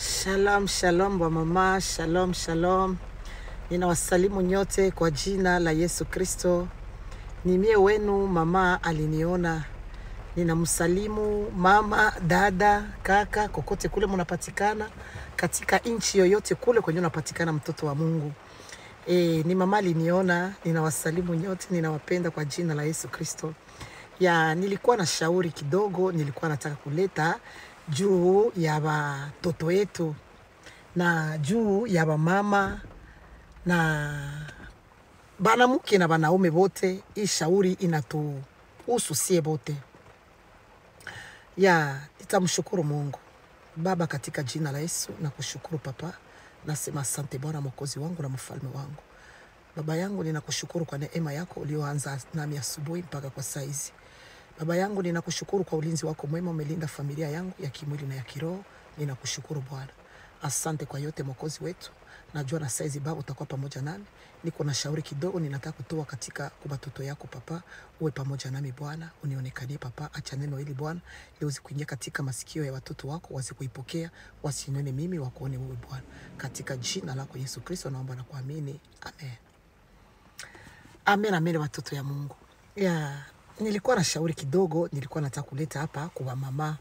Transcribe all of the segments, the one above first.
Shalom, shalom wa mama, shalom, shalom. Ninawasalimu nyote kwa jina la Yesu Kristo. Ni mie wenu mama aliniona. Ninamsalimu mama, dada, kaka, kokote kule munapatikana. Katika nchi yoyote kule kwenye unapatikana mtoto wa Mungu. Ni mama aliniona, ninawasalimu nyote, ninawapenda kwa jina la Yesu Kristo. Nilikuwa na shauri kidogo, nilikuwa nataka kuleta juu ya watoto wetu na juu ya mama na banamuke na banaume bote. Hii shauri inatuhusu sie bote. Nitamshukuru Mungu Baba katika jina la Yesu, na kushukuru Papa. Nasema asante Bwana Mwokozi wangu na mfalme wangu. Baba yangu, ninakushukuru kwa neema yako ulioanza nami asubuhi mpaka kwa saizi. Baba yangu, ninakushukuru kwa ulinzi wako mwema, umelinda familia yangu ya kimwili na ya kiroho. Ninakushukuru Bwana. Asante kwa yote Mwokozi wetu. Najua na saizi Baba utakuwa pamoja nami. Niko na shauri kidogo ninataka kutoa katika kwa watoto yako Papa. Uwe pamoja nami Bwana, unionekanie Papa. Acha neno hili Bwana liweze kuingia katika masikio ya watoto wako, waweze kuipokea, wasinione mimi, wakuone wewe Bwana. Katika jina lako Yesu Kristo naomba na kuamini. Amen. Amen, amen watoto ya Mungu. Nilikuwa na shauri kidogo nilikuwa nataka kuleta hapa kwa mama.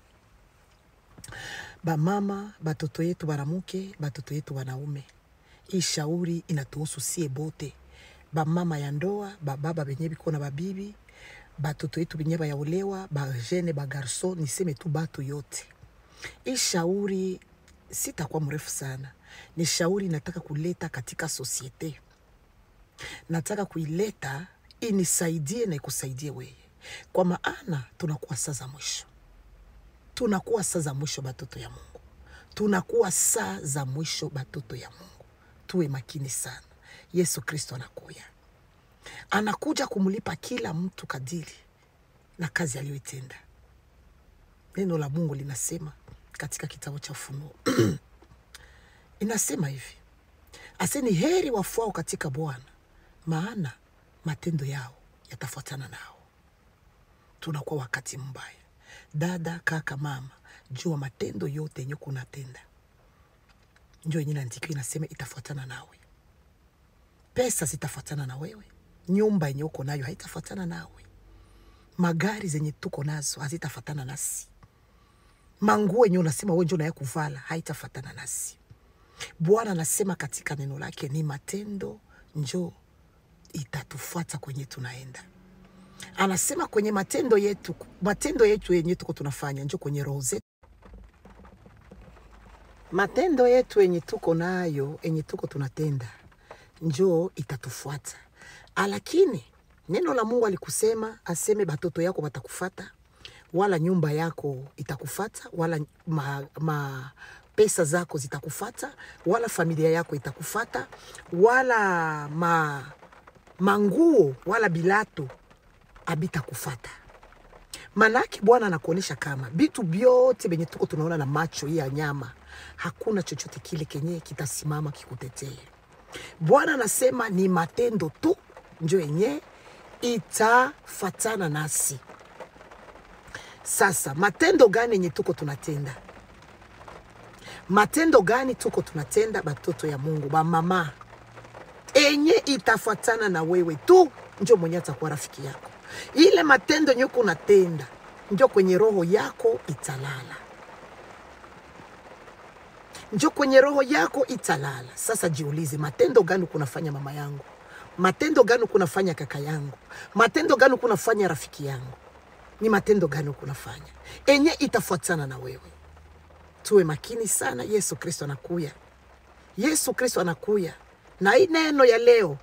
Mama, batoto yetu baramuke, batoto yetu wanaume. Hii shauri inatuhusu sie bote. Mama ya ndoa, baba benye biko na babibi, batoto yetu benye bayaolewa, jene, garso, niseme tu batu yote. Hii shauri sitakuwa mrefu sana. Ni shauri nataka kuleta katika societe. Nataka kuileta inisaidie na ikusaidie wewe. Kwa maana tunakuwa saa za mwisho. Tunakuwa saa za mwisho batoto ya Mungu. Tunakuwa saa za mwisho batoto ya Mungu. Tuwe makini sana. Yesu Kristo anakuja. Anakuja kumlipa kila mtu kadiri na kazi aliyoitenda. Neno la Mungu linasema katika kitabu cha Ufunuo. Inasema hivi. Aseni heri wafuao katika Bwana, maana matendo yao yatafuatana nao. Tunakuwa wakati mbaya. Dada, kaka, mama, jua matendo yote yenye kunatenda. Njoo yenye andiko inasema itafuatana nawe. Pesa zitafuatana na wewe. Nyumba yenye uko nayo haitafuatana nawe. Magari zenye tuko nazo hazitafuatana nasi. Manguo yenye unasema wewe njoo na kuvala haitafuatana nasi. Bwana anasema katika neno lake ni matendo njoo itatufuata kwenye tunaenda. Anasema kwenye matendo yetu yenye tuko tunafanya njoo kwenye roho zetu. Matendo yetu yenye tuko nayo, yenye tuko tunatenda, njoo itatufuata. Lakini neno la Mungu alikusema aseme batoto yako batakufuata, wala nyumba yako itakufuata, wala pesa zako zitakufuata, wala familia yako itakufuata, wala manguo wala bilato abitakufuata. Manaki Bwana anakuonesha kama vitu vyote benye tuko tunaona na macho hii ya nyama, hakuna chochote kile kenye kitasimama kikutetee. Bwana anasema ni matendo tu ndio yenye itafatana nasi. Sasa matendo gani yenye tuko tunatenda? Matendo gani tuko tunatenda batoto ya Mungu, ba mama? Enye itafuatana na wewe tu ndio mwenye atakuwa rafiki yako. Ile matendo nyuko unatenda ndio kwenye roho yako italala. Ndio kwenye roho yako italala. Sasa jiulize, matendo gani kunafanya mama yangu? Matendo gani kunafanya kaka yangu? Matendo gani kunafanya rafiki yangu? Ni matendo gani kunafanya enye itafuatana na wewe? Tuwe makini sana. Yesu Kristo anakuja. Yesu Kristo anakuja. Na hii neno ya leo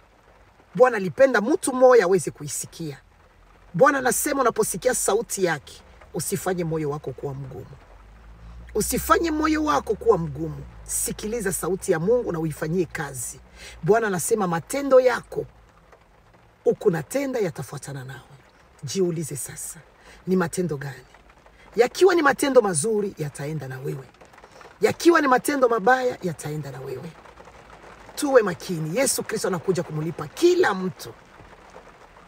Bwana alipenda mtu moya aweze kuisikia. Bwana anasema unaposikia sauti yake, usifanye moyo wako kuwa mgumu. Usifanye moyo wako kuwa mgumu. Sikiliza sauti ya Mungu na uifanyie kazi. Bwana anasema matendo yako ukunatenda yatafuatana nawe. Jiulize sasa, ni matendo gani? Yakiwa ni matendo mazuri yataenda na wewe. Yakiwa ni matendo mabaya yataenda na wewe. Tuwe makini. Yesu Kristo anakuja kumulipa kila mtu.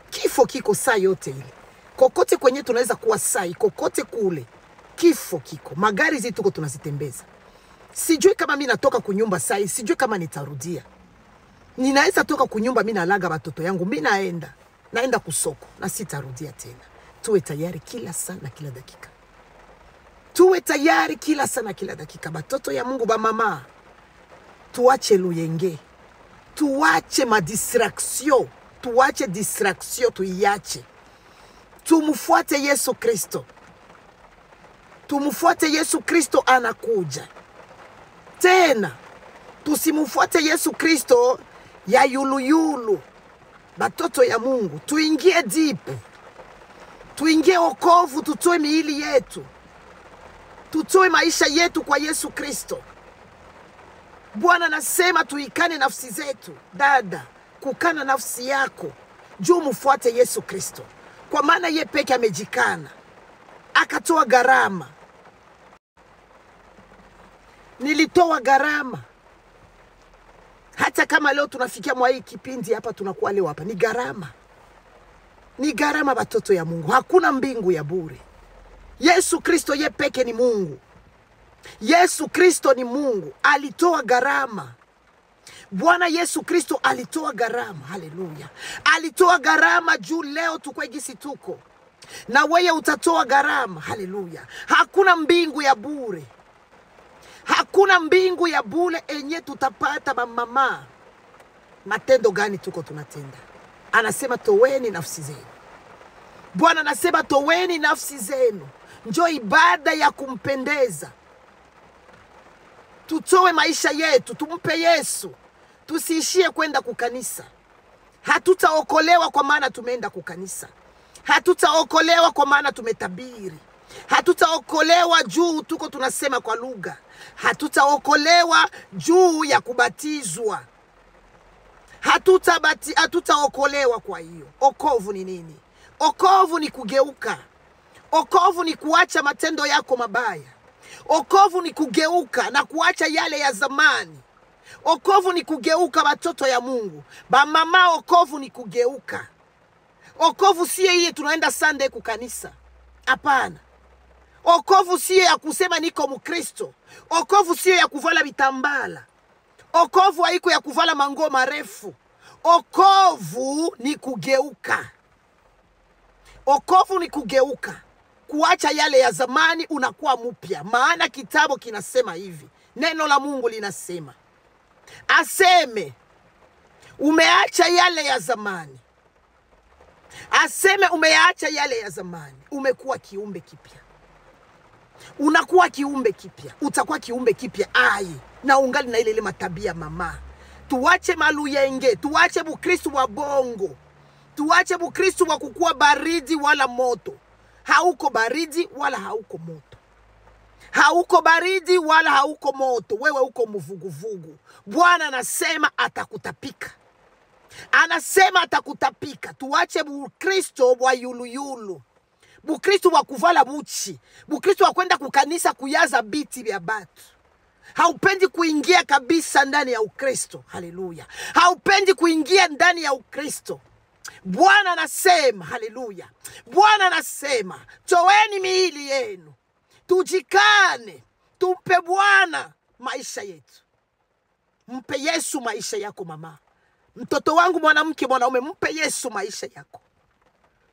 Kifo kiko saa yote ile. Kokote kwenye tunaweza kuwa sai, kokote kule. Kifo kiko. Magari zetu tuko tunazitembeza. Sijui kama mimi natoka kunyumba sai, sijui kama nitarudia. Ninaweza toka kunyumba mimi nalaga watoto yangu, mimi naenda kusoko na sitarudia tena. Tuwe tayari kila saa na kila dakika. Tuwe tayari kila saa na kila dakika. Batoto ya Mungu ba mama, tuache luyenge. Tuache madistraction. Tuache distraction, tuiache. Tumfuate Yesu Kristo. Tumfuate Yesu Kristo, anakuja. Tena tusimfuate Yesu Kristo ya yulu. Batoto ya Mungu, tuingie deep. Tuingie wokovu, tutoe miili yetu. Tutoe maisha yetu kwa Yesu Kristo. Bwana anasema tuikane nafsi zetu. Dada, kukana nafsi yako, juu mfuate Yesu Kristo. Kwa maana yeye peke amejikana, akatoa gharama. Nilitoa gharama. Hata kama leo tunafikia mwa hii kipindi hapa, tunakuwa leo hapa, ni gharama. Ni gharama batoto ya Mungu. Hakuna mbingu ya bure. Yesu Kristo ye peke ni Mungu. Yesu Kristo ni Mungu. Alitoa gharama. Bwana Yesu Kristo alitoa gharama. Haleluya. Alitoa gharama juu leo tukwe gisi tuko. Na wewe utatoa gharama. Haleluya. Hakuna mbingu ya bure. Hakuna mbingu ya bure enye tutapata mama. Matendo gani tuko tunatenda? Anasema toweni nafsi zenu. Bwana anasema toweni nafsi zenu. Njoo ibada ya kumpendeza. Tutoe maisha yetu, tumpe Yesu. Tusiishie kwenda kukanisa. Hatutaokolewa kwa maana tumeenda kukanisa. Hatutaokolewa kwa maana tumetabiri. Hatutaokolewa juu tuko tunasema kwa lugha. Hatutaokolewa juu ya kubatizwa. Hatutaokolewa kwa hiyo. Okovu ni nini? Okovu ni kugeuka. Okovu ni kuacha matendo yako mabaya. Okovu ni kugeuka na kuacha yale ya zamani. Okovu ni kugeuka watoto ya Mungu. Ba mama, okovu ni kugeuka. Okovu siye iye tunaenda Sunday kukanisa. Hapana. Okovu siye ya kusema niko Mkristo. Okovu siye ya kuvala vitambala. Okovu haiko ya kuvala mango marefu. Okovu ni kugeuka. Okovu ni kugeuka. Kuacha yale ya zamani, unakuwa mpya. Maana kitabu kinasema hivi. Neno la Mungu linasema. Aseme umeacha yale ya zamani. Aseme umeacha yale ya zamani. Umekuwa kiumbe kipya. Unakuwa kiumbe kipya. Utakuwa kiumbe kipya na ungali na ile matabia mama. Tuache maluyenge. Tuache Bukristo wa bongo. Tuache Bukristo wa kukua baridi wala moto. Hauko baridi wala hauko moto. Hauko baridi wala hauko moto. Wewe uko mvuguvugu. Bwana anasema atakutapika. Anasema atakutapika. Tuache Bukristo wa yulu. Bukristo wa kuvala buchi. Bukristo wa kwenda kukanisa kuyaza biti vya batu. Haupendi kuingia kabisa ndani ya Ukristo. Haleluya. Haupendi kuingia ndani ya Ukristo. Bwana anasema, haleluya. Bwana anasema, toweni miili yenu. Tujikane. Tumpe Bwana maisha yetu. Mpe Yesu maisha yako mama. Mtoto wangu mwanamke mwanaume, mpe Yesu maisha yako.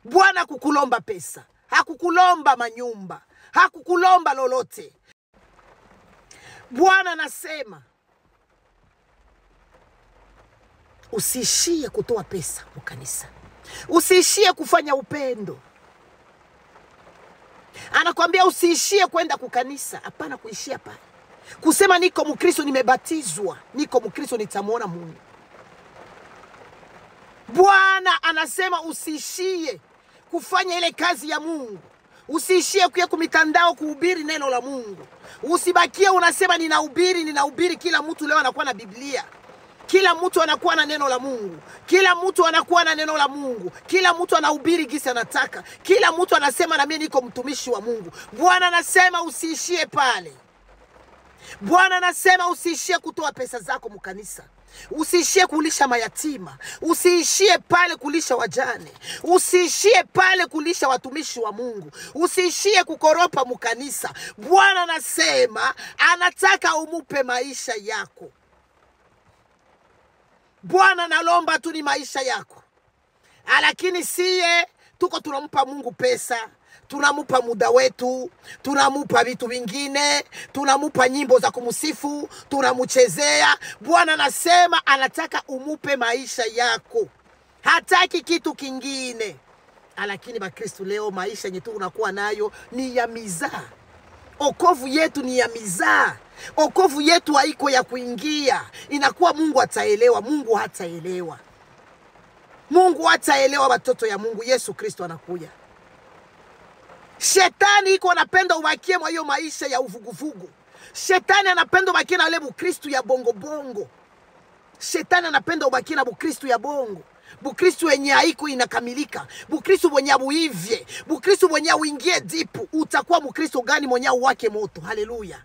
Bwana kukulomba pesa. Hakukulomba manyumba. Hakukulomba lolote. Bwana anasema usiishie kutoa pesa mkanisa. Usiishie kufanya upendo. Anakuambia usiishie kwenda kukanisa. Hapana kuishia pale. Kusema niko Mkristo, nimebatizwa. Niko Mkristo, nitamuona Mungu. Bwana anasema usiishie kufanya ile kazi ya Mungu. Usiishie kuya kumitandao kuhubiri neno la Mungu. Usibakie unasema ninahubiri, kila mtu leo anakuwa na Biblia. Kila mtu anakuwa na neno la Mungu. Kila mtu anakuwa na neno la Mungu. Kila mtu anahubiri gisi anataka. Kila mtu anasema na mimi niko mtumishi wa Mungu. Bwana anasema usiishie pale. Bwana anasema usiishie kutoa pesa zako mkanisa. Usiishie kulisha mayatima. Usiishie pale kulisha wajane. Usiishie pale kulisha watumishi wa Mungu. Usiishie kukoropa mkanisa. Bwana anasema anataka umupe maisha yako. Bwana nalomba tu ni maisha yako. Lakini siye tuko tunampa Mungu pesa, tunamupa muda wetu, tunamupa vitu vingine, tunamupa nyimbo za kumusifu, tunamuchezea. Bwana anasema anataka umupe maisha yako. Hataki kitu kingine. Lakini Bakristo leo maisha yetu unakuwa nayo ni ya mizaa. Okovu yetu ni ya mizaa. Okovu yetu haiko ya kuingia. Inakuwa Mungu ataelewa, Mungu hataelewa. Mungu hataelewa watoto ya Mungu. Yesu Kristo anakuja. Shetani iko anapenda ubakie mwa hiyo maisha ya uvuguvugu. Shetani anapenda ubakie na ile Bukristo ya bongo bongo. Shetani anapenda ubakie na Bukristo ya bongo. Bukristo yenye haiko inakamilika. Bukristo mwenye uivye. Bukristo mwenye uingie dipu. Utakuwa Mkristo gani mwenye uwake moto? Haleluya.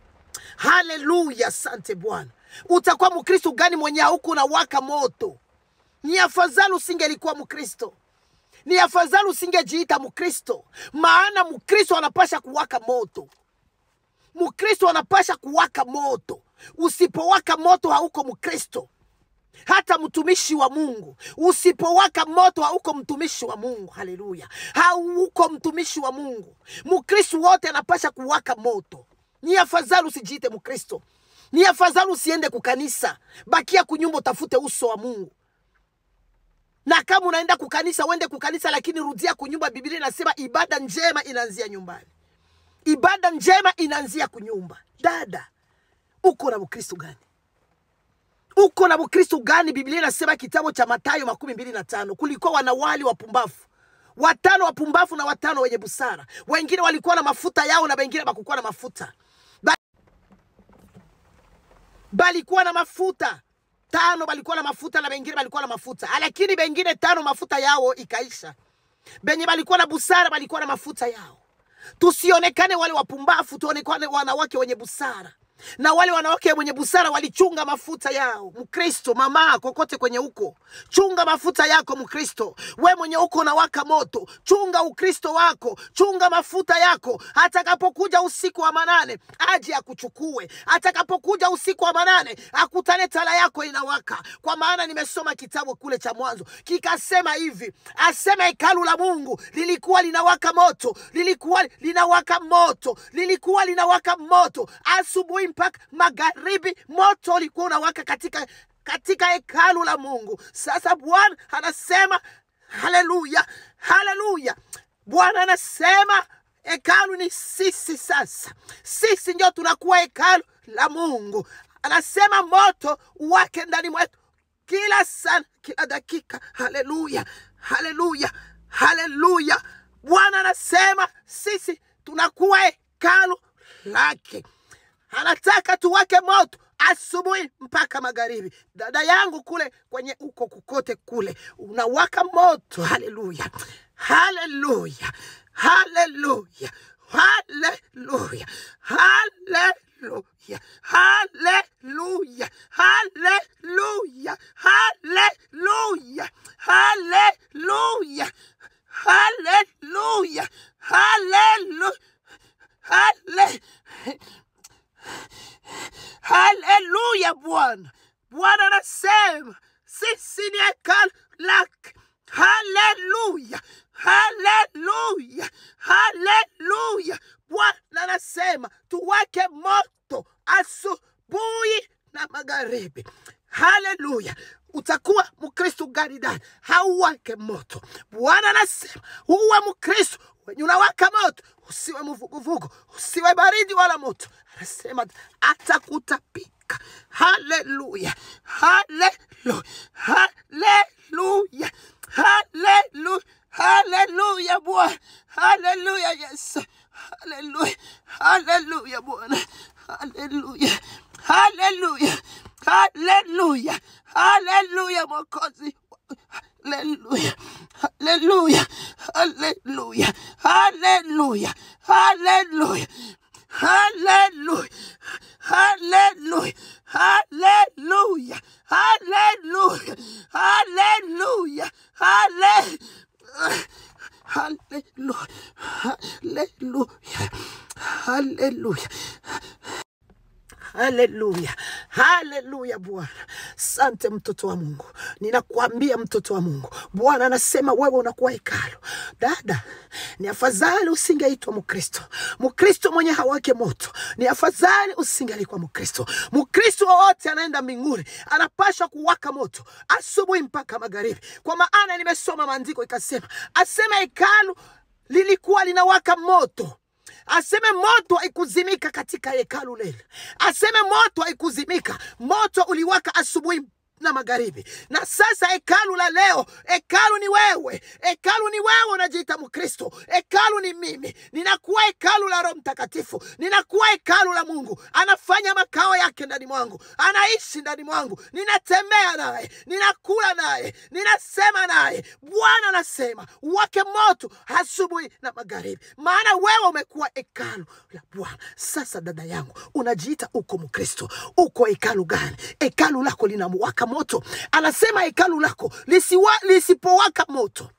Haleluya, asante Bwana. Utakuwa Mkristo gani mwenye huko na waka moto? Ni afadhali usingelikuwa Mkristo. Ni afadhali usingejiita Mkristo. Maana Mkristo anapasha kuwaka moto. Mkristo anapasha kuwaka moto. Usipowaka moto hauko Mkristo. Hata mtumishi wa Mungu, usipowaka moto hauko mtumishi wa Mungu. Haleluya. Hauko mtumishi wa Mungu. Mkristo wote anapasha kuwaka moto. Ni afadhali usijiite Mkristo. Ni afadhali usiende kukanisa. Bakia kunyumba utafute uso wa Mungu. Na kama unaenda kukanisa, uende kukanisa, lakini rudia kunyumba. Biblia inasema ibada njema inaanzia nyumbani. Ibada njema inaanzia kunyumba. Dada, uko na Mkristo gani? Uko na Mkristo gani? Biblia inasema kitabu cha Mathayo 25, kulikuwa wanawali wapumbavu. 5 wapumbavu na 5 wenye busara. Wengine walikuwa na mafuta yao na wengine hawakuwa na mafuta. Balikuwa na mafuta. 5 balikuwa na mafuta na wengine balikuwa na mafuta. Lakini wengine 5 mafuta yao ikaisha. Benye balikuwa na busara balikuwa na mafuta yao. Tusionekane wale wapumbavu, tuonekane wanawake wenye busara. Na wale wanawake wenye busara walichunga mafuta yao. Mkristo, mama, kokote kwenye uko, chunga mafuta yako Mkristo. We mwenye uko na waka moto, chunga Ukristo wako, chunga mafuta yako. Atakapokuja usiku wa manane, aje akuchukue. Atakapokuja usiku wa manane, akutane tala yako inawaka. Kwa maana nimesoma kitabu kule cha Mwanzo, kikasema hivi, asema hekalu la Mungu lilikuwa linawaka moto, lilikuwa linawaka moto, lilikuwa linawaka moto. Asubuhi mpaka magharibi moto ulikuwa unawaka katika hekalu la Mungu. Sasa Bwana anasema haleluya, haleluya. Bwana anasema hekalu ni sisi sasa. Sisi ndio tunakuwa hekalu la Mungu. Anasema moto uwake ndani mwetu kila sana, kila dakika. Haleluya, haleluya, haleluya. Bwana anasema sisi tunakuwa hekalu lake. Anataka tuwake moto asubuhi mpaka magharibi. Dada yangu kule kwenye uko kukote kule, unawaka moto. Haleluya, haleluya, haleluya, haleluya, haleluya, haleluya, haleluya, haleluya, haleluya, haleluya, haleluya, haleluya. Haleluya. Bwana anasema sisi ni hekalu lake. Haleluya, haleluya, haleluya. Bwana anasema tuwake moto asubuhi na magharibi. Haleluya. Utakuwa Mkristo gani dada? Hauwake moto. Bwana anasema uwe Mkristo wenye unawaka moto. Usiwe mvuguvugu, usiwe baridi wala moto. Anasema atakutapika. Haleluya, haleluya, haleluya, haleluya, haleluya Bwana. Haleluya Yesu. Haleluya, haleluya Bwana. Haleluya, haleluya, haleluya, haleluya Mwokozi. Haleluya, haleluya, haleluya, haleluya, haleluya, haleluya, haleluya, haleluya, Hallelujah. Hallelujah. Hallelujah. Hallelujah. Hallelujah. Haleluya. Haleluya Bwana. Asante mtoto wa Mungu. Ninakuambia mtoto wa Mungu, Bwana anasema wewe unakuwa hekalu. Dada, ni afadhali usingeitwa Mkristo. Mkristo mwenye hawake moto. Ni afadhali usingelikuwa Mkristo. Mkristo wote anaenda mbinguni anapaswa kuwaka moto asubuhi mpaka magharibi. Kwa maana nimesoma maandiko ikasema, asema hekalu lilikuwa linawaka moto. Aseme moto haikuzimika katika hekalu lile. Aseme moto haikuzimika. Moto uliwaka asubuhi na magharibi. Na sasa hekalu la leo, hekalu ni wewe. Hekalu ni wewe unajiita Mkristo. Hekalu ni mimi. Ninakuwa hekalu la Roho Mtakatifu. Ninakuwa hekalu la Mungu. Anafanya makao yake ndani mwangu. Anaishi ndani mwangu. Ninatembea naye. Ninakula naye. Ninasema naye. Bwana anasema wake moto asubuhi na magharibi. Maana wewe umekuwa hekalu la Bwana. Sasa dada yangu, unajiita uko Mkristo. Uko hekalu gani? Hekalu lako linawaka moto. Anasema hekalu lako lisipowaka moto,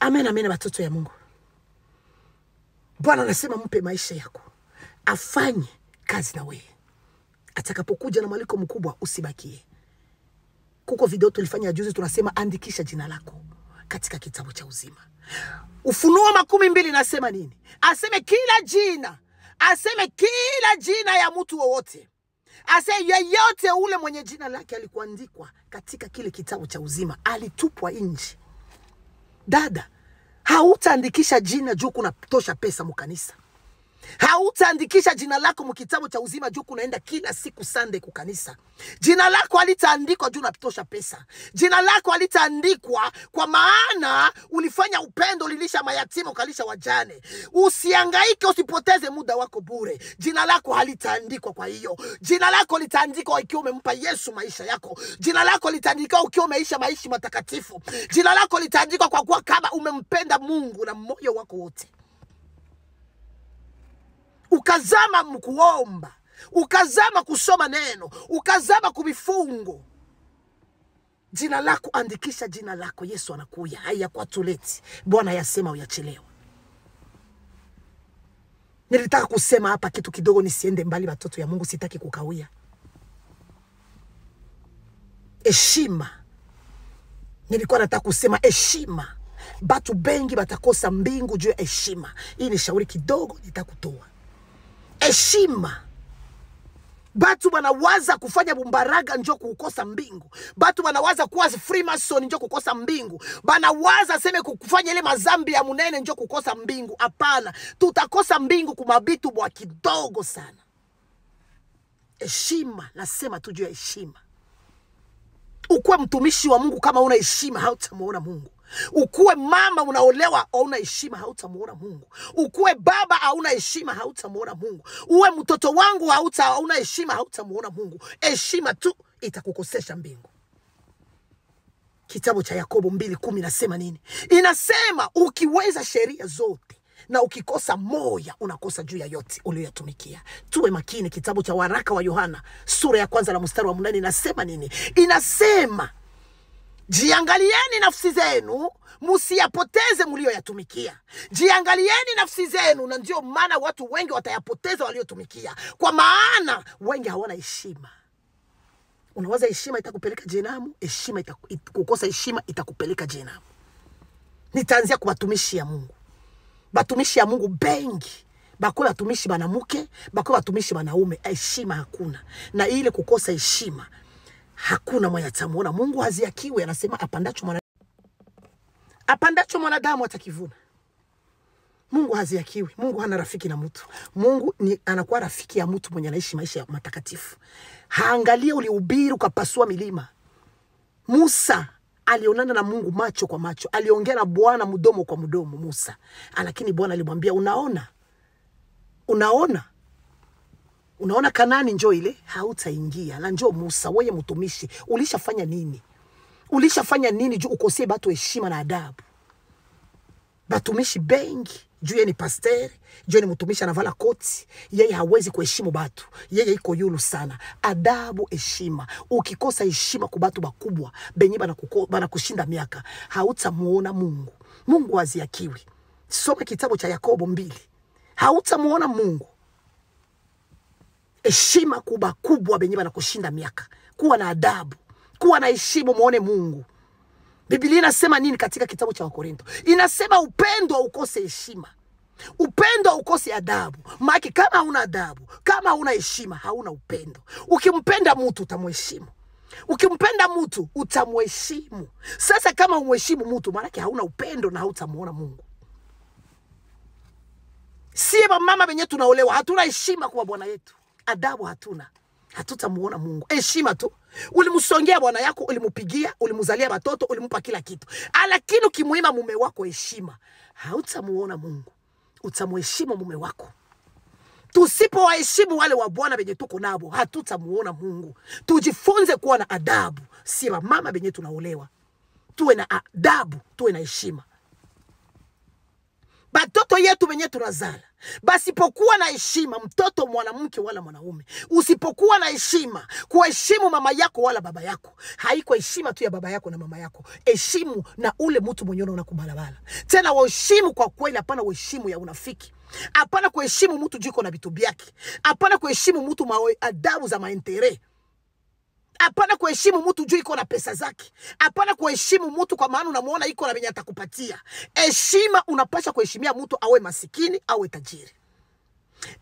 amen, amen watoto ya Mungu. Bwana anasema mpe maisha yako, afanye kazi na wewe. Atakapokuja na mwaliko mkubwa usibakie. Kuko video tulifanya juzi, tunasema andikisha jina lako katika kitabu cha uzima. Ufunuo 12 nasema nini? Aseme kila jina, aseme kila jina ya mtu wowote, aseme yeyote ule mwenye jina lake alikuandikwa katika kile kitabu cha uzima alitupwa nje. Dada, hautaandikisha jina juu kuna tosha pesa mkanisa. Hautaandikisha jina lako mkitabu cha uzima juu kunaenda kila siku Sunday kukanisa. Jina lako halitaandikwa juu unatosha pesa. Jina lako halitaandikwa kwa maana ulifanya upendo, ulilisha mayatima, ukalisha wajane. Usihangaike, usipoteze muda wako bure. Jina lako halitaandikwa kwa hiyo. Jina lako litaandikwa ikiwa umempa Yesu maisha yako. Jina lako litaandikwa ukiwa umeishi maisha matakatifu. Jina lako litaandikwa kwa kuwa kama umempenda Mungu na moyo wako wote. Ukazama mkuomba, ukazama kusoma neno, ukazama kubifungo. Jina lako andikisha jina lako. Yesu anakuja, haya kwa tuleti. Bwana yasema uyachelewa. Nilitaka kusema hapa kitu kidogo nisiende mbali watoto ya Mungu, sitaki kukawia. Heshima. Nilikuwa nataka kusema heshima. Batu bengi batakosa mbingu juu ya heshima. Hii ni shauri kidogo nitakutoa. Heshima. Batu wanawaza kufanya bumbaraga njo kukosa mbingu. Batu wanawaza kuwa Freemason njo kukosa mbingu. Banawaza seme kufanya ile mazambi ya munene njo kukosa mbingu. Hapana, tutakosa mbingu kumabitu bwa kidogo sana. Heshima, nasema tu juu ya heshima. Ukuwe mtumishi wa Mungu kama una heshima hautamuona Mungu. Ukuwe mama unaolewa hauna heshima hautamuona Mungu. Ukuwe baba hauna heshima hautamuona Mungu. Uwe mtoto wangu hauna heshima hautamuona Mungu. Heshima tu itakukosesha mbingu. Kitabu cha Yakobo 2:10 inasema nini? Inasema ukiweza sheria zote na ukikosa moya unakosa juu ya yote uliyoyatumikia. Tuwe makini. Kitabu cha waraka wa Yohana sura ya 1 na mstari wa 8 inasema nini? Inasema jiangalieni nafsi zenu musiyapoteze mlioyatumikia. Jiangalieni nafsi zenu, na ndio maana watu wengi watayapoteza waliotumikia, kwa maana wengi hawana heshima. Unawaza heshima itakupeleka jehanamu? Kukosa heshima itakupeleka jehanamu. Nitaanzia kwa watumishi ya Mungu. Batumishi ya Mungu bengi bakwe batumishi banamuke, bakwe batumishi banaume, heshima hakuna. Na ile kukosa heshima hakuna mwenye atamuona Mungu. Haziakiwe, anasema apandacho mwanadamu atakivuna. Mungu haziakiwi. Mungu hana rafiki na mtu. Mungu anakuwa rafiki ya mtu mwenye anaishi maisha ya matakatifu. Haangalie ulihubiri ukapasua milima. Musa alionana na Mungu macho kwa macho. Aliongea na Bwana mdomo kwa mdomo Musa. Lakini Bwana alimwambia, unaona Kanani njoo ile hautaingia. Na njoo Musa, wewe mtumishi, ulishafanya nini? Ulishafanya nini juu ukosee batu heshima na adabu? Batumishi bengi juu yeye ni pastor, juu ni mtumishi anavala koti, yeye hawezi kuheshimu batu. Yeye iko yulu sana. Adabu, heshima. Ukikosa heshima kwa batu bakubwa benye bana kushinda miaka, hautamuona Mungu. Mungu haziakiwi. Soma kitabu cha Yakobo 2. Hautamuona Mungu. Heshima kubwa benye bana kushinda miaka. Kuwa na adabu, kuwa na heshima, muone Mungu. Biblia inasema nini katika kitabu cha Wakorinto? Inasema upendo ukose heshima. Upendo ukose adabu. Maana kama huna adabu, kama huna heshima, hauna upendo. Ukimpenda mtu utamheshimu. Ukimpenda mtu utamheshimu. Sasa kama umheshimu mtu, maana hauna upendo na hautamuona Mungu. Sie mama benye tunaolewa hatuna heshima kwa bwana yetu. Adabu hatuna. Hatutamuona Mungu. Heshima tu. Ulimsongea bwana yako, ulimupigia, ulimuzalia watoto, ulimupa kila kitu. Lakini ukimuima mume wako heshima, hautamuona Mungu. Utamheshimu mume wako. Tusipowaheshimu wale wa Bwana benye tuko nabo, hatutamuona Mungu. Tujifunze kuwa na adabu. Si mama benye tunaolewa, tuwe na adabu, tuwe na heshima. Batoto yetu benye tunazala, basipokuwa na heshima, mtoto mwanamke wala mwanaume, usipokuwa na heshima, kuheshimu mama yako wala baba yako, haiko heshima tu ya baba yako na mama yako, heshimu na ule mtu mwenye unakubalabala. Tena waheshimu kwa kweli, hapana uheshimu ya unafiki. Hapana kuheshimu mtu jiko na vitu vyake. Hapana kuheshimu mtu adabu za maentere. Hapana kuheshimu mtu juu iko na pesa zake. Hapana kuheshimu mtu kwa maana unamuona iko na benye atakupatia. Heshima unapaswa kuheshimia mtu awe masikini awe tajiri.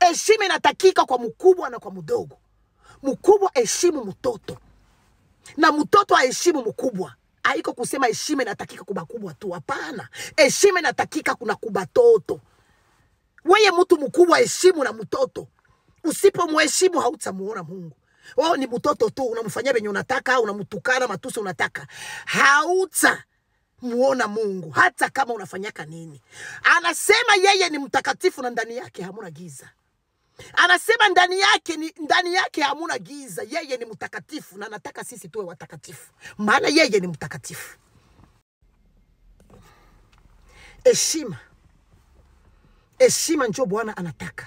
Heshima inatakika kwa mkubwa na kwa mdogo. Mkubwa heshimu mtoto, na mtoto aheshimu mkubwa. Haiko kusema heshima inatakika kwa bakubwa tu, hapana. Heshima inatakika kuna kubatoto. Wewe mtu mkubwa heshimu na mtoto. Usipomheshimu hautamuona Mungu. Wao ni mtoto tu, unamfanyia benye unataka, unamtukana matusi unataka, hautamuona Mungu hata kama unafanyaka nini. Anasema yeye ni mtakatifu na ndani yake hamuna giza. Anasema ndani yake hamuna giza. Yeye ni mtakatifu na anataka sisi tuwe watakatifu, maana yeye ni mtakatifu. Heshima njoo Bwana anataka.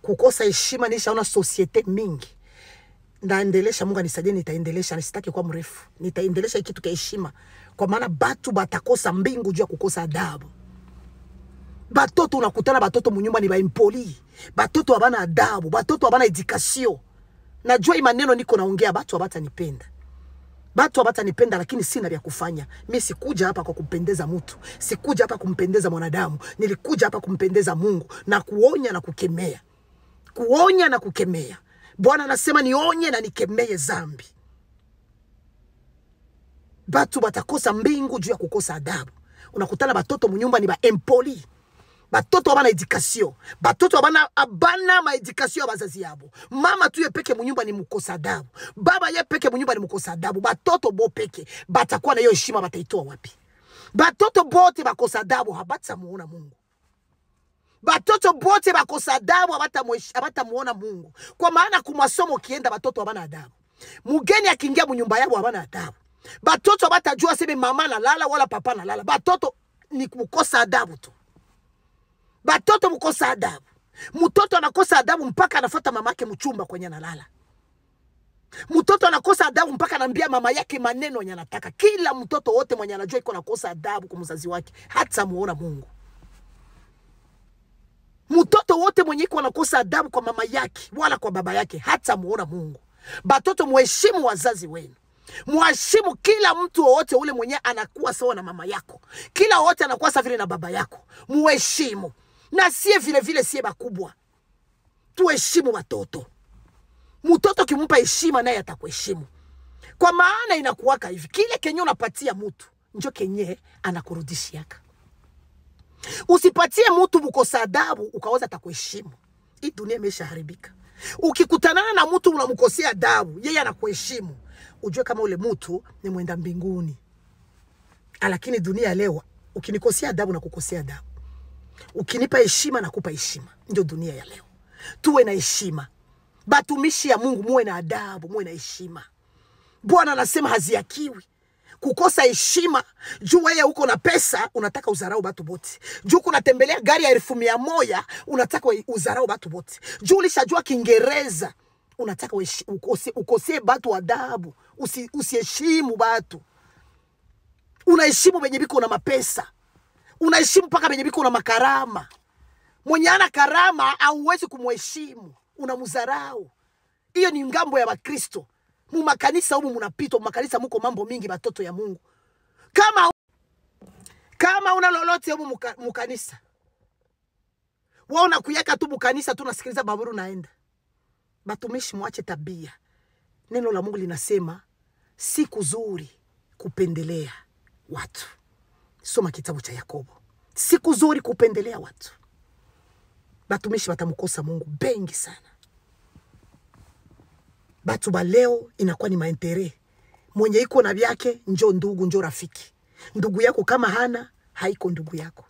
Kukosa heshima nishaona societe mingi. Ndaendelesha, Mungu anisaidie, nitaendelesha, nisitaki kwa mrefu. Nitaendelesha kitu kwa heshima, kwa maana batu batakosa mbingu juu ya kukosa adabu. Batoto unakutana batoto munyumba ni baimpoli. Batoto habana adabu, batoto habana education. Najua hii maneno niko naongea batu habatanipenda. Batu habatanipenda, lakini sina vya kufanya. Mimi sikuja hapa kwa kumpendeza mtu. Sikuja hapa kumpendeza mwanadamu. Nilikuja hapa kumpendeza Mungu na kuonya na kukemea. Kuonya na kukemea. Bwana anasema nionye na nikemeye zambi. Batu batakosa mbingu juu ya kukosa adabu. Unakutana batoto munyumba ni ba empoli. Batoto abana edukasyon. Batoto abana ma edukasyon ya bazazi yabo. Mama tuye peke munyumba ni mukosa adabu. Baba ye peke munyumba ni mukosa adabu. Batoto bo peke batakuwa na hiyo heshima bataitoa wapi? Batoto bote bakosa adabu habata muona Mungu. Batoto bote bakosa adabu habata muona Mungu. Kwa maana kumasomo kienda batoto abana adabu. Mugeni akiingia munyumba yabo abana adabu. Batoto batajua sebe mama na lala wala papa na lala. Batoto ni kukosa adabu tu. Batoto mukosa adabu. Mtoto anakosa adabu mpaka anafuata mamake mchumba kwenye analala. Mtoto anakosa adabu mpaka anambia mama yake maneno yenye anataka. Kila mtoto wote mwenye anajua iko nakosa adabu kwa mzazi wake hata muona Mungu. Mtoto wote mwenye iko nakosa adabu kwa mama yake wala kwa baba yake hata muona Mungu. Batoto muheshimu wazazi wenu. Muheshimu kila mtu wote ule mwenye anakuwa sawa na mama yako. Kila wote anakuwa sawa vile na baba yako. Muheshimu. Na siye vile vile siye bakubwa. Tuheshimu watoto. Mtoto kimumpa heshima naye atakuheshimu. Kwa maana inakuwaka hivi. Kile kenye unapatia mtu njo kenye anakurudishiaka. Usipatie mtu bukosa adabu ukaweza atakuheshimu. Hii dunia imeshaharibika. Ukikutanana na mtu unamkosea adabu, yeye anakuheshimu. Ujue kama ule mtu ni mwenda mbinguni. Lakini dunia leo ukinikosea adabu na kukosea adabu. Ukinipa heshima na kupa heshima. Ndio dunia ya leo. Tuwe na heshima. Batumishi ya Mungu muwe na adabu, muwe na heshima. Bwana anasema haziakiwi. Kukosa heshima, juu wewe uko na pesa, unataka uzarau batu bote. Juu kunatembelea gari ya 1,100, unataka uzarau batu bote. Juu ulishajua Kiingereza, unataka ukose batu adabu, usiheshimu batu. Unaheshimu benye biko na mapesa. Unaheshimu paka benye biko na makarama. Mwenye ana karama hauwezi kumheshimu, unamuzarau. Hiyo ni ngambo ya Wakristo. Mu makanisa humu munapita, mu makanisa muko mambo mingi batoto ya Mungu. Kama una lolote humu mukanisa. Waona kuyaka tu mukanisa tu nasikiliza baburu naenda. Batumishi muache tabia. Neno la Mungu linasema si kuzuri kupendelea watu. Soma kitabu cha Yakobo. Si kuzuri kupendelea watu. Batumishi batamukosa Mungu bengi sana. Batu ba leo inakuwa ni maentere. Mwenye iko na vyake njo ndugu njo rafiki. Ndugu yako kama hana haiko ndugu yako.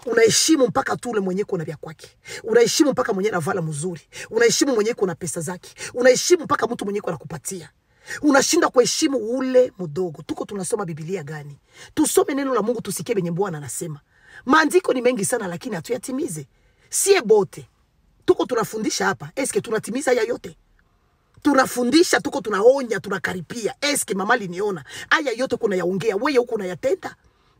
Unaheshimu mpaka tu ule mwenye iko na vya kwake. Unaheshimu mpaka mwenye anavala mzuri. Unaheshimu mwenye iko na pesa zake. Unaheshimu mpaka mtu mwenye iko anakupatia. Unashinda kuheshimu ule mdogo. Tuko tunasoma Biblia gani? Tusome neno la Mungu tusikie benye Bwana anasema. Maandiko ni mengi sana lakini hatuyatimize. Sie bote. Tuko tunafundisha hapa. Eske tunatimiza haya yote? Tunafundisha, tuko tunaonya, tunakaripia. Eske mama liniona? Haya yote kuna yaongea. Wewe huko unayatenda?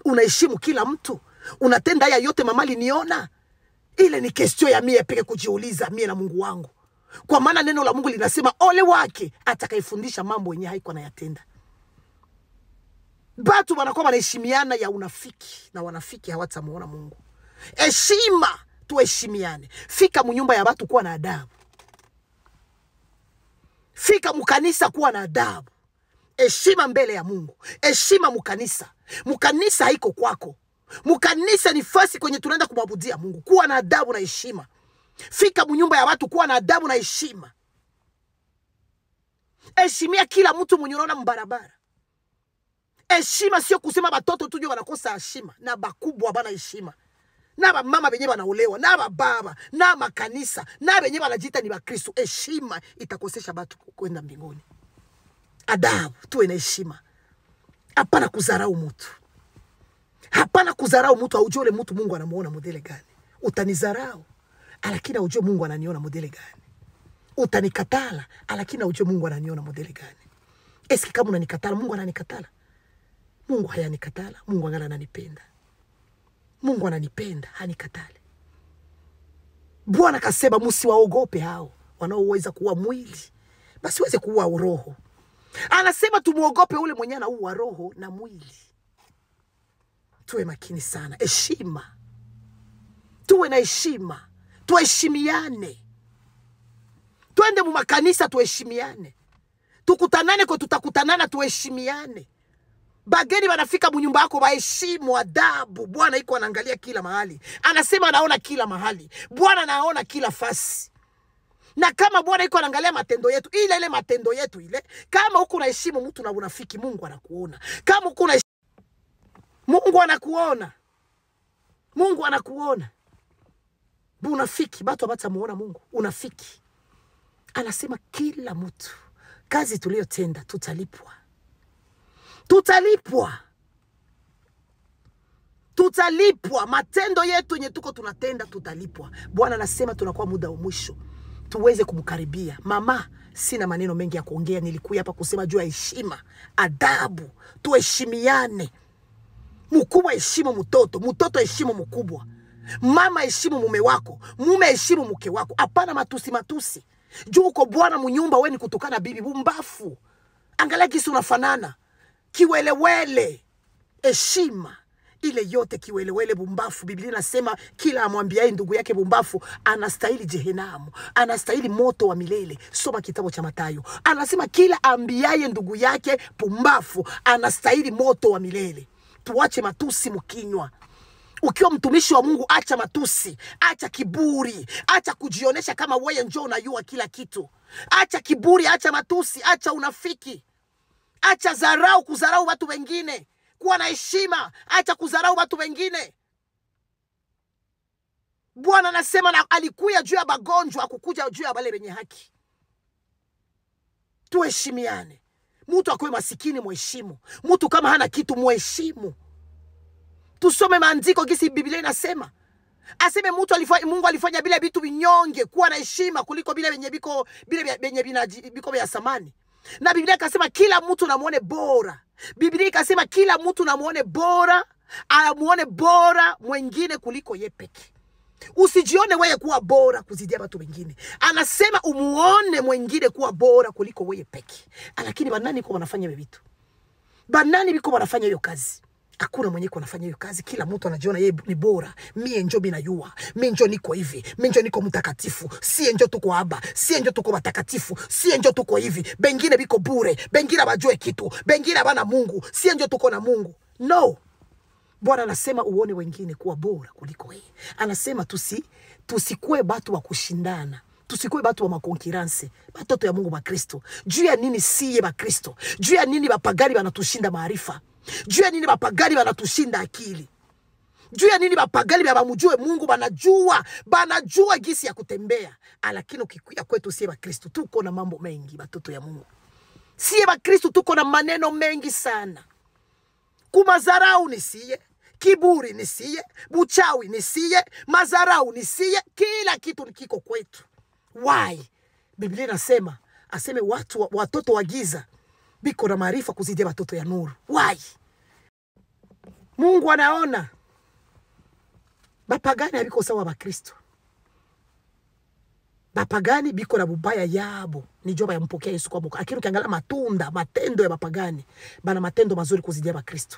Unaheshimu kila mtu? Unatenda haya yote mama liniona? Ile ni question ya mie peke kujiuliza mie na Mungu wangu. Kwa maana neno la Mungu linasema ole wake atakayefundisha mambo yenye haiko anayatenda. Batu wanakuwa wanaheshimiana ya unafiki na wanafiki hawatamuona Mungu. Heshima, tuheshimiane. Fika munyumba ya watu kuwa na adabu. Fika mukanisa kuwa na adabu. Heshima mbele ya Mungu. Heshima mukanisa. Mukanisa haiko kwako. Mukanisa ni fasi kwenye tunaenda kumwabudia Mungu. Kuwa na adabu na heshima. Fika munyumba ya watu kuwa na adabu na heshima. Heshimia kila mtu mwenye unaona mbarabara. Heshima sio kusema batoto tu ndio wanakosa heshima, na bakubwa bana heshima. Na mama benye wanaolewa, na baba, na makanisa, na benye wanajiita ni Bakristo. Heshima itakosesha batu kwenda mbinguni. Adabu, tuwe na heshima. Hapana kudharau mtu. Hapana kudharau mtu, haujue ule mtu Mungu anamuona modele gani. Utanidharau, lakini haujue Mungu ananiona modele gani. Utanikatala, lakini haujue Mungu ananiona modele gani. Eski kama unanikatala, Mungu ananikatala? Mungu hayanikatala, Mungu angana ananipenda. Mungu ananipenda, hanikatale. Bwana kasema msiwaogope hao wanaoweza kuua mwili, basi waweze kuua roho. Anasema tumuogope ule mwenye anaua roho na mwili. Tuwe makini sana. Heshima. Tuwe na heshima. Tuheshimiane. Twende mu makanisa tuheshimiane. Tukutanane kwa tutakutanana tuheshimiane. Bageni wanafika munyumba yako waheshimu adabu. Bwana iko anaangalia kila mahali. Anasema anaona kila mahali. Bwana anaona kila fasi. Na kama Bwana iko anaangalia matendo yetu, ile matendo yetu ile, kama uko unaheshimu mtu na unafiki, Mungu anakuona. Kama uko Mungu anakuona. Mungu anakuona. Unafiki, watu hawatamuona Mungu. Unafiki. Anasema kila mtu kazi tuliyotenda tutalipwa. Tutalipwa. Tutalipwa. Matendo yetu yenye tuko tunatenda tutalipwa. Bwana anasema tunakuwa muda wa mwisho. Tuweze kumkaribia. Mama, sina maneno mengi ya kuongea. Nilikuja hapa kusema juu ya heshima, adabu. Tuheshimiane. Mkubwa heshimu mtoto, mtoto heshimu mkubwa. Mama heshimu mume wako, mume heshimu mke wako. Hapana matusi. Juu uko bwana mnyumba, wewe ni kutukana bibi, bumbafu. Angalia kisi unafanana. Kiwelewele. Heshima. Ile yote kiwelewele, bumbafu. Biblia inasema kila amwambiaye ndugu yake bumbafu anastahili Jehenamu, anastahili moto wa milele. Soma kitabu cha Mathayo. Anasema kila ambiaye ndugu yake bumbafu anastahili moto wa milele. Tuache matusi mkinywa. Ukiwa mtumishi wa Mungu, acha matusi, acha kiburi, acha kujionesha kama wewe njoo unajua kila kitu. Acha kiburi, acha matusi, acha unafiki. Acha dharau, kudharau watu wengine. Kuwa na heshima, acha kudharau watu wengine. Bwana anasema na alikuja juu ya magonjwa, hakukuja juu ya wale wenye haki. Tuheshimiane. Mtu akwe masikini muheshimu. Mtu kama hana kitu muheshimu. Tusome maandiko kisi Biblia inasema. Aseme Mungu alifanya bila vitu vinyonge kuwa na heshima kuliko bila wenye biko vya samani. Na Biblia ikasema kila mtu namuone bora. Biblia ikasema kila mtu namuone bora, amuone bora mwingine kuliko yeye peke. Usijione wewe kuwa bora kuzidia watu wengine. Anasema umuone mwingine kuwa bora kuliko wewe peke. Lakini banani kwa wanafanya hiyo vitu? Banani biko wanafanya hiyo kazi? Hakuna mwenye anafanya hiyo kazi. Kila mtu anajiona yeye ni bora. Mie njo binayua. Mie njo niko hivi. Mie njo niko mtakatifu. Sie njo tuko aba. Sie njo tuko watakatifu. Sie njo tuko hivi. Bengine biko bure. Bengine bajue kitu. Bengine bana Mungu. Sie njo tuko na Mungu. No. Bwana anasema uone wengine kuwa bora kuliko wewe. Anasema tusikue batu wa kushindana. Tusikue batu wa makonkiranse. Batoto ya Mungu ba Kristo. Juu ya nini siye ba Kristo? Juu ya nini bapagani banatushinda maarifa? Juu ya nini bapagani banatushinda akili? Juu ya nini bapagani bamujue Mungu banajua gisi ya kutembea? Lakini ukikuya kwetu siye ba Kristo tuko na mambo mengi batoto ya Mungu. Siye ba Kristo tuko na maneno mengi sana. Kumazarau ni siye, kiburi ni siye, buchawi ni siye, mazarau ni siye, kila kitu kiko kwetu. Why? Biblia inasema aseme watoto wa giza biko na maarifa kuzidia watoto ya nuru. Why? Mungu anaona bapagani abiko sawa ba Kristo. Bapagani biko na bubaya yabo ni joba ya mpokea Yesu kwa Mungu. Lakini ukiangalia matendo ya bapagani bana matendo mazuri kuzidia ba Kristo.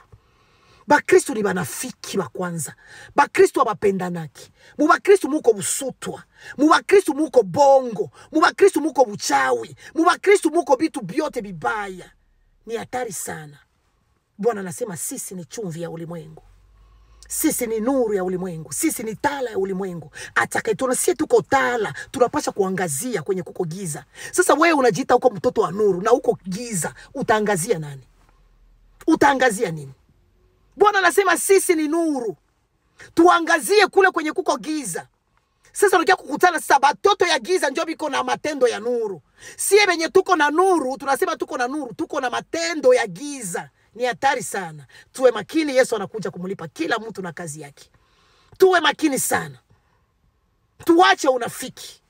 Ba Kristo ni banafiki wa kwanza. Ba Kristo abapendanaki. Mu ba Kristo muko busutwa. Mu ba Kristo muko bongo. Mu ba Kristo muko buchawi. Mu ba Kristo muko bitu byote bibaya. Ni hatari sana. Bwana anasema sisi ni chumvi ya ulimwengu. Sisi ni nuru ya ulimwengu. Sisi ni tala ya ulimwengu. Atakayetuna sisi tuko tala, tunapaswa kuangazia kwenye kuko giza. Sasa wewe unajiita uko mtoto wa nuru na uko giza, utaangazia nani? Utaangazia nini? Bwana anasema sisi ni nuru. Tuangazie kule kwenye kuko giza. Sasa unakia kukutana sasa batoto ya giza ndio biko na matendo ya nuru. Sie benye tuko na nuru, tunasema tuko na nuru, tuko na matendo ya giza. Ni hatari sana. Tuwe makini, Yesu anakuja kumulipa kila mtu na kazi yake. Tuwe makini sana. Tuache unafiki.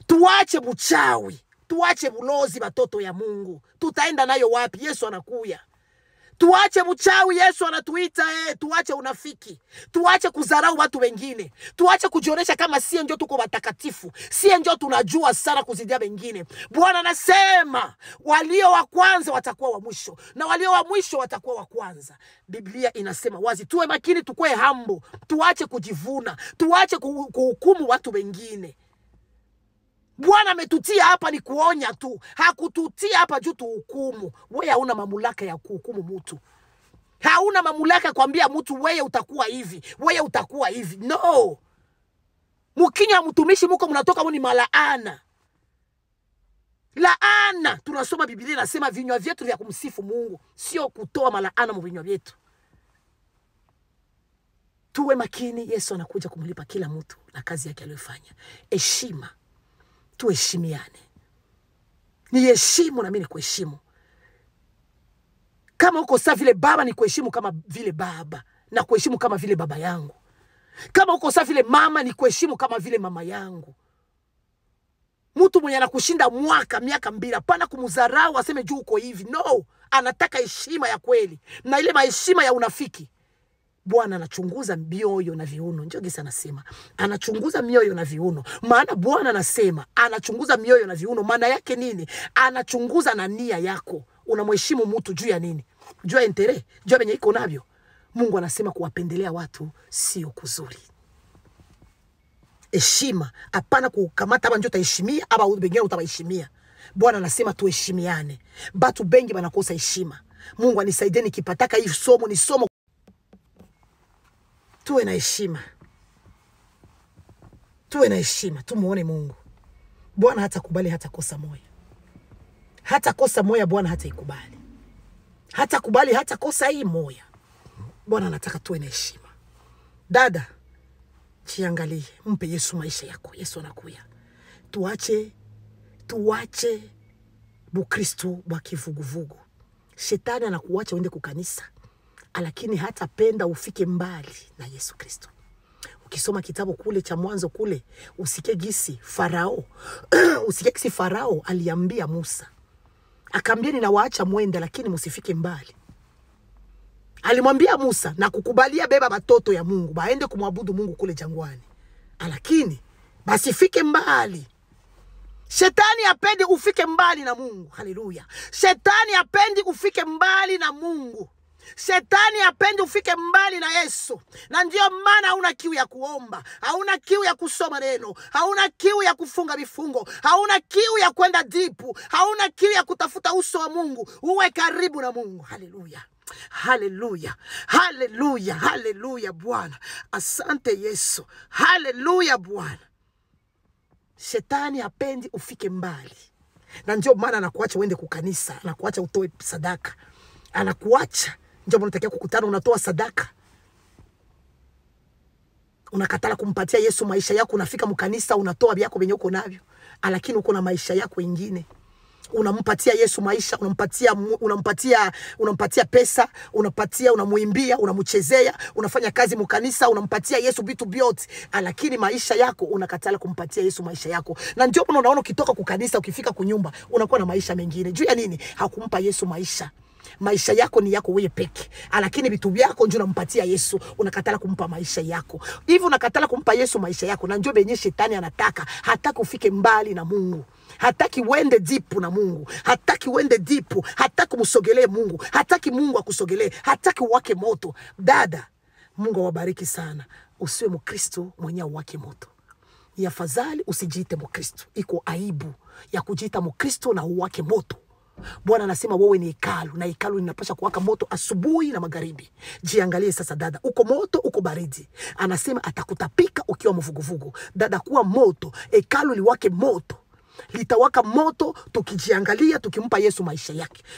Tuache buchawi. Tuache bulozi batoto ya Mungu. Tutaenda nayo wapi? Yesu anakuja. Tuache buchawi, Yesu anatuita. Tuache unafiki. Tuache kudharau watu wengine. Tuache kujionesha kama sie ndio tuko watakatifu. Sie ndio tunajua sana kuzidia wengine. Bwana anasema walio wa kwanza watakuwa wa mwisho na walio wa mwisho watakuwa wa kwanza. Biblia inasema wazi, tuwe makini, tukue humble. Tuache kujivuna. Tuache kuhukumu watu wengine. Bwana ametutia hapa ni kuonya tu. Hakututia hapa juu tuhukumu. Wewe hauna mamlaka ya kuhukumu mtu. Hauna mamlaka kuambia mtu wewe utakuwa hivi, wewe utakuwa hivi. No. Mkinya mtumishi mko mnatoka mni malaana. Laana. Tunasoma Biblia inasema vinywa vyetu vya kumsifu Mungu, sio kutoa malaana mu vinywa vyetu. Tuwe makini, Yesu anakuja kumlipa kila mtu na kazi yake aliyofanya. Heshima. Tuheshimiane. Ni heshimu na mimi nikuheshimu. Kama uko sawa vile baba ni kuheshimu kama vile baba, na kuheshimu kama vile baba yangu. Kama uko sawa vile mama ni kuheshimu kama vile mama yangu. Mtu mwenye anakushinda miaka 2 hapana kumdharau aseme juu uko hivi. No, anataka heshima ya kweli. Na ile maheshima ya unafiki. Bwana anachunguza mioyo na viuno. Njogi sana sema anachunguza mioyo na viuno. Maana Bwana anasema anachunguza mioyo na viuno. Maana yake nini? Anachunguza na nia yako. Unamheshimu mtu juu ya nini? Juu ya intere, juu ya benye iko navyo. Mungu anasema kuwapendelea watu sio kuzuri. Heshima, hapana kukamata hapa njoo utaheshimia hapa wengine utawaheshimia. Bwana anasema tuheshimiane. Batu bengi banakosa heshima. Mungu anisaidie nikipataka hii somo ni somo. Tuwe na heshima. Tuwe na heshima, tumuone Mungu. Bwana hata kubali hata kosa moja. Hata kosa moja Bwana hata ikubali. Hata kubali hata kosa hii moja. Bwana anataka tuwe na heshima. Dada, jiangalie, mpe Yesu maisha yako. Yesu anakuja. Tuache Bukristo wa kivuguvugu. Shetani anakuacha uende kukanisa, lakini hata penda ufike mbali na Yesu Kristo. Ukisoma kitabu kule cha Mwanzo kule, usikie gisi Farao usikie gisi Farao aliambia Musa. Akaambia ninawaacha mwende lakini msifike mbali. Alimwambia Musa na kukubalia beba watoto ya Mungu baende kumwabudu Mungu kule jangwani. Lakini basifike mbali. Shetani hapendi ufike mbali na Mungu. Haleluya. Shetani hapendi ufike mbali na Mungu. Shetani hapendi ufike mbali na Yesu. Na ndio maana hauna kiu ya kuomba, hauna kiu ya kusoma neno, hauna kiu ya kufunga vifungo, hauna kiu ya kwenda dipu, hauna kiu ya kutafuta uso wa Mungu, uwe karibu na Mungu. Haleluya. Haleluya. Haleluya. Haleluya Bwana. Asante Yesu. Haleluya Bwana. Shetani hapendi ufike mbali. Na ndio maana anakuacha uende kukanisa, anakuacha utoe sadaka. Anakuacha ndio unatakiwa kukutana unatoa sadaka. Unakatala kumpatia Yesu maisha yako, unafika mkanisa unatoa vyako venye uko navyo, lakini uko na maisha yako mengine. Unampatia Yesu maisha, unampatia pesa, unamuimbia, unamchezea, unafanya kazi mkanisa, unampatia Yesu vitu vyote, lakini maisha yako unakatala kumpatia Yesu maisha yako. Na ndio unaona ukitoka kukanisa ukifika kunyumba unakuwa na maisha mengine. Juu ya nini? Hakumpa Yesu maisha. Maisha yako ni yako wewe peke, lakini vitu vyako ndio unampatia Yesu, unakatala kumpa maisha yako. Hivi unakatala kumpa Yesu maisha yako, na ndio benye shetani anataka. Hataki ufike mbali na Mungu. Hataki uende dipu na Mungu. Hataki uende dipu, hataki kumsogelee Mungu. Hataki Mungu akusogelee, hataki uwake moto. Dada, Mungu awabariki sana. Usiwe Mkristo mwenye uwake moto. Ni afadhali usijiite Mkristo. Iko aibu ya kujiita Mkristo na uwake moto. Bwana anasema wewe ni hekalu, na hekalu linapaswa kuwaka moto asubuhi na magharibi. Jiangalie sasa dada, uko moto, uko baridi. Anasema atakutapika ukiwa mvuguvugu. Dada, kuwa moto, hekalu liwake moto. Litawaka moto tukijiangalia, tukimpa Yesu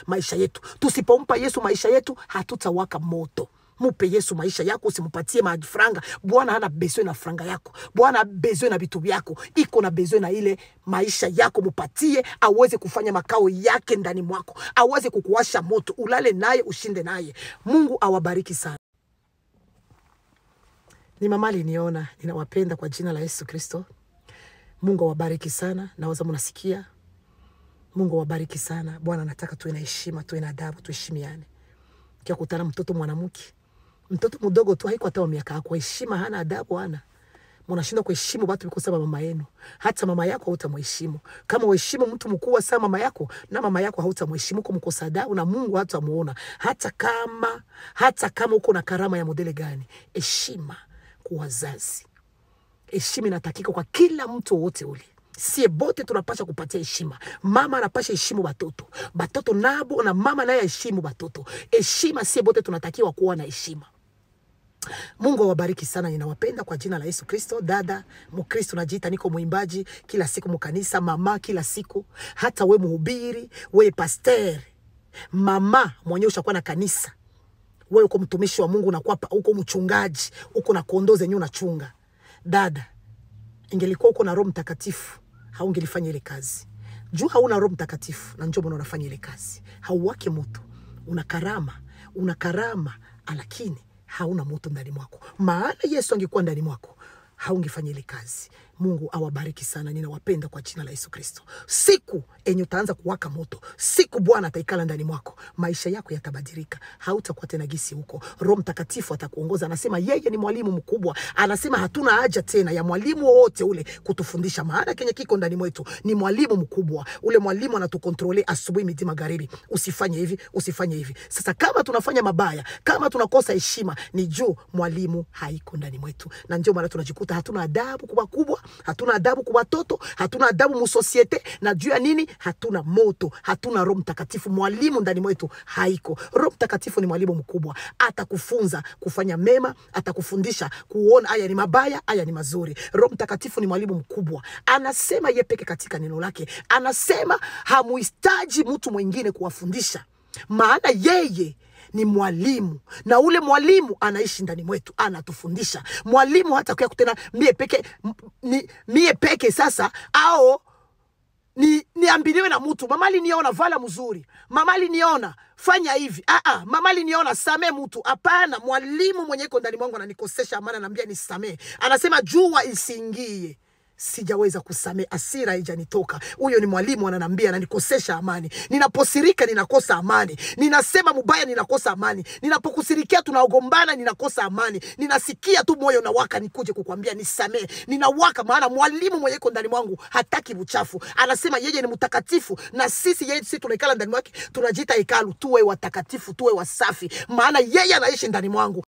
maisha yetu. Tusipompa Yesu maisha yetu, hatutawaka moto. Mupe Yesu maisha yako, usimpatie franga. Bwana hana besoin na franga yako. Bwana hana besoin na vitu vyako. Iko na besoin na ile maisha yako, mupatie aweze kufanya makao yake ndani mwako. Aweze kukuwasha moto, ulale naye, ushinde naye. Mungu awabariki sana. Ni mama aliniona, ninawapenda kwa jina la Yesu Kristo. Mungu awabariki sana. Nawaza mnasikia. Mungu awabariki sana. Bwana anataka tuwe na heshima, tuwe na adabu, tuheshimiane. Kia kutana mtoto mwanamke, mtoto mdogo tu, haiko hata miaka yako, heshima hana, adabu hana. Mnashindwa kuheshimu watu biko sababu mama yenu. Hata mama yako hautamheshimu. Kama uheshimu mtu mkubwa sana mama yako, na mama yako hautamheshimu, kwa mkosa adabu, na Mungu hatamuona. Hata kama uko na karama ya modele gani, heshima kwa wazazi. Heshima inatakika kwa kila mtu wote ule. Sie bote tunapasha kupatia heshima. Mama anapasha heshimu batoto. Batoto nabo na mama naye heshimu batoto. Heshima, sie bote tunatakiwa kuwa na heshima. Mungu awabariki sana, ninawapenda kwa jina la Yesu Kristo. Dada Mkristo najiita niko muimbaji kila siku mkanisa, mama kila siku, hata we mhubiri, we pastor, mama mwenye ushakuwa na kanisa, wewe uko mtumishi wa Mungu, unakuwa uko mchungaji, uko na kondoo zenyewe unachunga. Dada, ingelikuwa uko na Roho Mtakatifu, haungelifanya ile kazi. Juu hauna Roho Mtakatifu na njoo unafanya ile kazi. Hauwake moto. Una karama, lakini hauna moto ndani mwako. Maana Yesu angekuwa ndani mwako, haungefanya ile kazi. Mungu awabariki sana, ninawapenda kwa jina la Yesu Kristo. Siku enye utaanza kuwaka moto, siku Bwana ataikala ndani mwako, maisha yako yatabadilika. Hautakuwa tena gisi huko. Roho Mtakatifu atakuongoza. Anasema yeye ni mwalimu mkubwa. Anasema hatuna haja tena ya mwalimu wote ule kutufundisha, maana kenye kiko ndani mwetu ni mwalimu mkubwa. Ule mwalimu anatukontrole asubuhi, midi, magharibi. Usifanye hivi, usifanye hivi. Sasa kama tunafanya mabaya, kama tunakosa heshima, ni juu mwalimu haiko ndani mwetu. Na ndio maana tunajikuta hatuna adabu kubwa, hatuna adabu kwa watoto, hatuna adabu mu societe. Na juu ya nini? Hatuna moto, hatuna Roho Mtakatifu. Mwalimu ndani mwetu haiko. Roho Mtakatifu ni mwalimu mkubwa. Atakufunza kufanya mema, atakufundisha kuona haya ni mabaya, haya ni mazuri. Roho Mtakatifu ni mwalimu mkubwa. Anasema yeye peke katika neno lake. Anasema hamuhitaji mtu mwingine kuwafundisha, maana yeye ni mwalimu, na ule mwalimu anaishi ndani mwetu, anatufundisha. Mwalimu hata kwa kutena mie peke sasa, au niambiliwe na mtu, mama aliniona vala mzuri, mama aliniona fanya hivi, mama aliniona same mtu. Hapana, mwalimu mwenye iko ndani mwangu ananikosesha amana, ananiambia nisame. Anasema jua isiingie, sijaweza kusame, asira haijanitoka. Huyo ni mwalimu ananiambia, ananikosesha amani. Ninaposirika ninakosa amani, ninasema mubaya ninakosa amani, ninapokusirikia tunaogombana ninakosa amani. Ninasikia tu moyo na waka nikuje kukwambia nisame, ninawaka, maana mwalimu mwenye iko ndani mwangu hataki uchafu. Anasema yeye ni mtakatifu, na sisi tunaikala ndani mwake, tunajiita hekalu. Tuwe watakatifu, tuwe wasafi, maana yeye anaishi ndani mwangu.